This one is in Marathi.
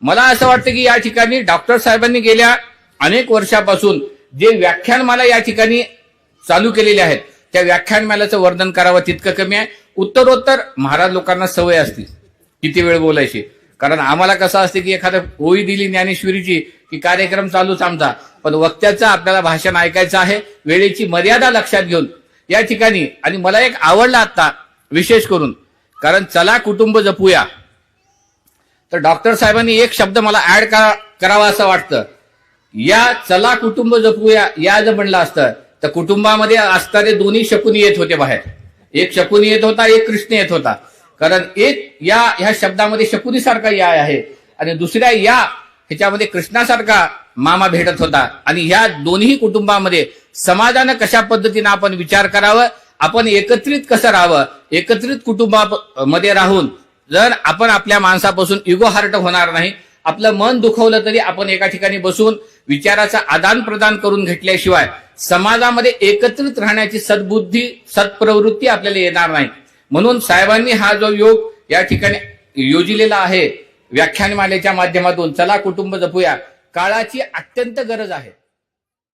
मला असं वाटतं की या ठिकाणी डॉक्टर साहेबांनी गेल्या अनेक वर्षापासून जे व्याख्यानमाला या ठिकाणी चालू केलेले आहेत त्या व्याख्यानमालाचं वर्णन करावं तितकं कमी आहे. उत्तरोत्तर महाराज लोकांना सवय असते किती वेळ बोलायची, कारण आम्हाला कसं असते की एखादं ओळी दिली ज्ञानेश्वरीची की कार्यक्रम चालूच आमचा, पण वक्त्याचं आपल्याला भाषण ऐकायचं आहे, वेळेची मर्यादा लक्षात घेऊन या ठिकाणी. आणि मला एक आवडला आता विशेष करून, कारण चला कुटुंब जपूया, तर डॉक्टर साहेबांनी एक शब्द मला ऍड करावा असं वाटतं. या चला कुटुंब जपूया या जर म्हणलं असतं तर कुटुंबामध्ये असणारे दोन्ही शकुनी येत होते बाहेर. एक शकुनी येत होता, एक कृष्ण येत होता. कारण एक या ह्या शब्दामध्ये शकुनीसारखा या आहे आणि दुसऱ्या या ह्याच्यामध्ये कृष्णासारखा मामा भेटत होता. आणि ह्या दोन्ही कुटुंबामध्ये समाजानं कशा पद्धतीनं आपण विचार करावं, आपण एकत्रित कसं राहावं, एकत्रित कुटुंबामध्ये राहून जर आपण आपल्या माणसापासून इगो हार्ट होणार नाही, आपलं मन दुखवलं तरी आपण एका ठिकाणी बसून विचाराचं आदान प्रदान करून घेतल्याशिवाय समाजामध्ये एकत्रित राहण्याची सद्बुद्धी सत्प्रवृत्ती आपल्याला येणार नाही. म्हणून साहेबांनी हा जो योग या ठिकाणी योजिलेला आहे व्याख्यानमालेच्या माध्यमातून, चला कुटुंब जपूया, काळाची अत्यंत गरज आहे.